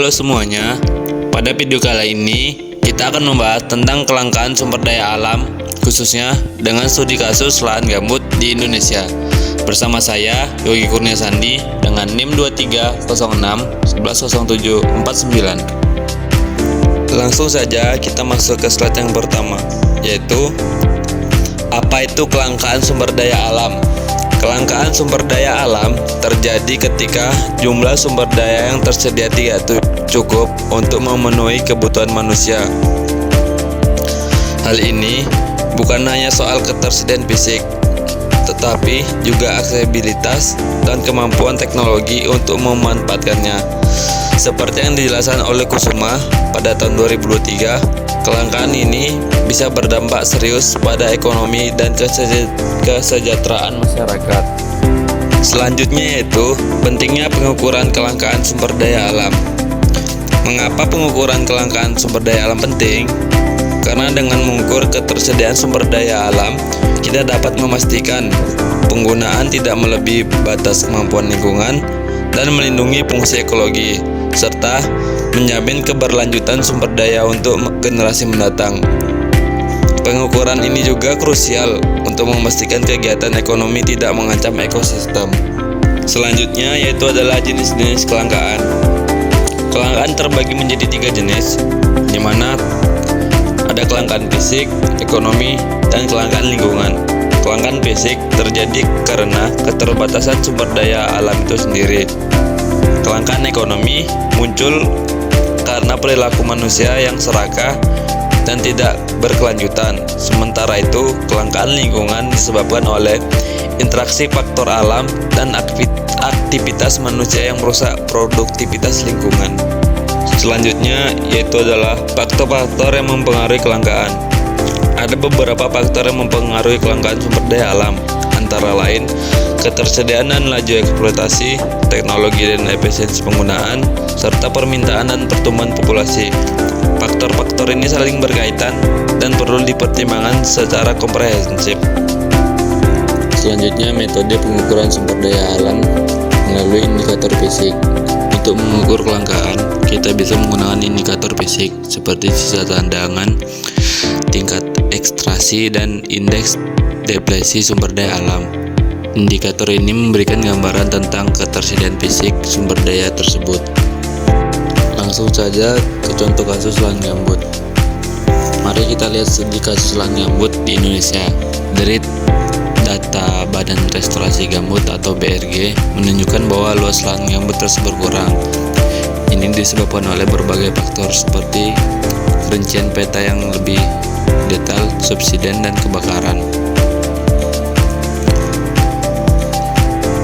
Halo semuanya, pada video kali ini kita akan membahas tentang kelangkaan sumber daya alam, khususnya dengan studi kasus lahan gambut di Indonesia. Bersama saya, Yogi Kurnia Sandi, dengan NIM 2306110749. Langsung saja kita masuk ke slide yang pertama, yaitu apa itu kelangkaan sumber daya alam. Kelangkaan sumber daya alam terjadi ketika jumlah sumber daya yang tersedia tidak cukup untuk memenuhi kebutuhan manusia. Hal ini bukan hanya soal ketersediaan fisik, tetapi juga aksesibilitas dan kemampuan teknologi untuk memanfaatkannya. Seperti yang dijelaskan oleh Kusuma pada tahun 2023, kelangkaan ini bisa berdampak serius pada ekonomi dan kesejahteraan masyarakat. Selanjutnya yaitu pentingnya pengukuran kelangkaan sumber daya alam. Mengapa pengukuran kelangkaan sumber daya alam penting? Karena dengan mengukur ketersediaan sumber daya alam, kita dapat memastikan penggunaan tidak melebihi batas kemampuan lingkungan dan melindungi fungsi ekologi, serta menjamin keberlanjutan sumber daya untuk generasi mendatang. Pengukuran ini juga krusial untuk memastikan kegiatan ekonomi tidak mengancam ekosistem. Selanjutnya yaitu adalah jenis-jenis kelangkaan. Kelangkaan terbagi menjadi 3 jenis, di mana ada kelangkaan fisik, ekonomi, dan kelangkaan lingkungan. Kelangkaan fisik terjadi karena keterbatasan sumber daya alam itu sendiri. Kelangkaan ekonomi muncul karena perilaku manusia yang serakah dan tidak berkelanjutan. Sementara itu, kelangkaan lingkungan disebabkan oleh interaksi faktor alam dan aktivitas manusia yang merusak produktivitas lingkungan. Selanjutnya yaitu adalah faktor-faktor yang mempengaruhi kelangkaan. Ada beberapa faktor yang mempengaruhi kelangkaan sumber daya alam, antara lain ketersediaan dan laju eksploitasi, teknologi dan efisiensi penggunaan, serta permintaan dan pertumbuhan populasi. Faktor-faktor ini saling berkaitan dan perlu dipertimbangkan secara komprehensif. Selanjutnya, metode pengukuran sumber daya alam melalui indikator fisik. Untuk mengukur kelangkaan, kita bisa menggunakan indikator fisik seperti sisa tandangan, tingkat ekstraksi, dan indeks depresi sumber daya alam. Indikator ini memberikan gambaran tentang ketersediaan fisik sumber daya tersebut. Langsung saja ke contoh kasus lahan gambut. Mari kita lihat studi kasus lahan gambut di Indonesia. Dari data Badan Restorasi Gambut atau BRG menunjukkan bahwa luas lahan gambut terus berkurang. Ini disebabkan oleh berbagai faktor seperti rincian peta yang lebih detail, subsiden, dan kebakaran.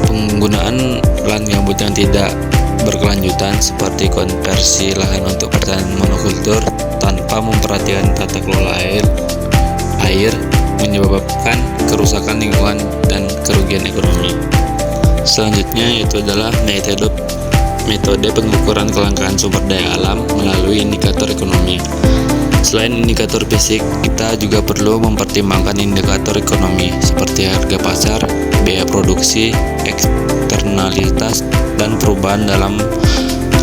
Penggunaan lahan gambut yang tidak berkelanjutan seperti konversi lahan untuk pertanian monokultur tanpa memperhatikan tata kelola air menyebabkan kerusakan lingkungan dan kerugian ekonomi. Selanjutnya yaitu adalah metode pengukuran kelangkaan sumber daya alam melalui indikator ekonomi. Selain indikator fisik, kita juga perlu mempertimbangkan indikator ekonomi seperti harga pasar, biaya produksi, eksternalitas, dan perubahan dalam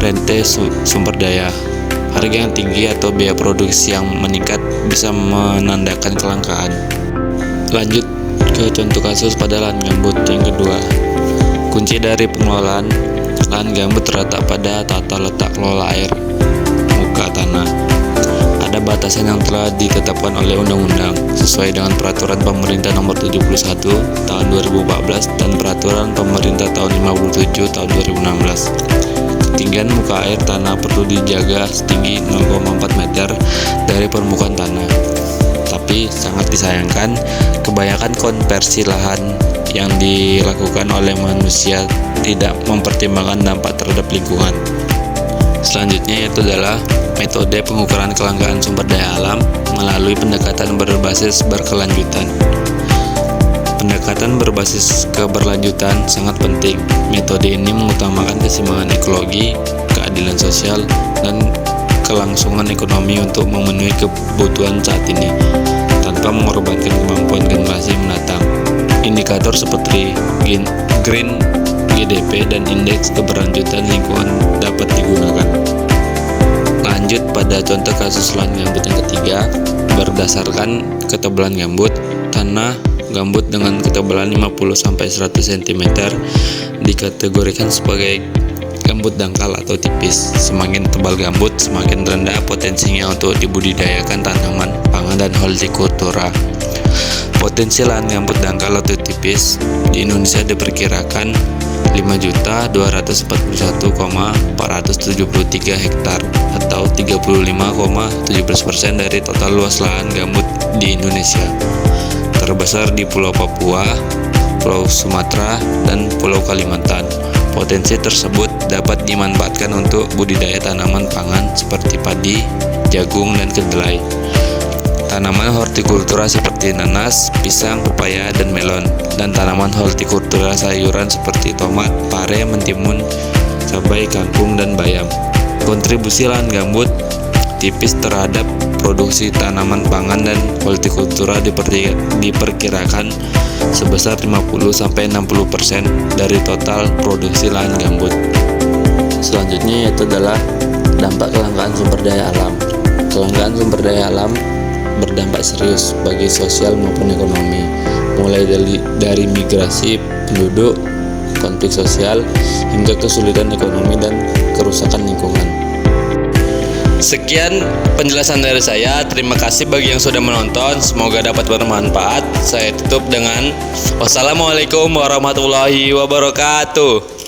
rantai sumber daya. Harga yang tinggi atau biaya produksi yang meningkat bisa menandakan kelangkaan. Lanjut ke contoh kasus pada lahan gambut yang kedua. Kunci dari pengelolaan lahan gambut terletak pada tata letak kelola air muka tanah. Ada batasan yang telah ditetapkan oleh undang-undang sesuai dengan peraturan pemerintah nomor 71 tahun 2014 dan peraturan pemerintah tahun 57 tahun 2016. Ketinggian muka air tanah perlu dijaga setinggi 0,4 meter dari permukaan tanah. Tapi sangat disayangkan, kebanyakan konversi lahan yang dilakukan oleh manusia tidak mempertimbangkan dampak terhadap lingkungan. Selanjutnya yaitu adalah metode pengukuran kelangkaan sumber daya alam melalui pendekatan berbasis berkelanjutan. Pendekatan berbasis keberlanjutan sangat penting. Metode ini mengutamakan keseimbangan ekologi, keadilan sosial, dan kelangsungan ekonomi untuk memenuhi kebutuhan saat ini tanpa mengorbankan kemampuan generasi mendatang. Indikator seperti Green GDP dan indeks keberlanjutan lingkungan dapat digunakan. Lanjut pada contoh kasus lahan gambut yang ketiga. Berdasarkan ketebalan gambut, tanah gambut dengan ketebalan 50-100 cm dikategorikan sebagai gambut dangkal atau tipis. Semakin tebal gambut, semakin rendah potensinya untuk dibudidayakan tanaman pangan dan hortikultura. Potensi lahan gambut dangkal atau tipis di Indonesia diperkirakan 5.241,473 hektar atau 35,17% dari total luas lahan gambut di Indonesia. Terbesar di Pulau Papua, Pulau Sumatera, dan Pulau Kalimantan. Potensi tersebut dapat dimanfaatkan untuk budidaya tanaman pangan seperti padi, jagung, dan kedelai. Tanaman hortikultura seperti nanas, pisang, pepaya, dan melon, dan tanaman hortikultura sayuran seperti tomat, pare, mentimun, cabai, kangkung, dan bayam. Kontribusi lahan gambut tipis terhadap produksi tanaman pangan dan hortikultura diperkirakan sebesar 50-60% dari total produksi lahan gambut. Selanjutnya yaitu adalah dampak kelangkaan sumber daya alam. Kelangkaan sumber daya alam berdampak serius bagi sosial maupun ekonomi, mulai dari migrasi penduduk, konflik sosial, hingga kesulitan ekonomi dan kerusakan lingkungan. Sekian penjelasan dari saya. Terima kasih bagi yang sudah menonton. Semoga dapat bermanfaat. Saya tutup dengan wassalamualaikum warahmatullahi wabarakatuh.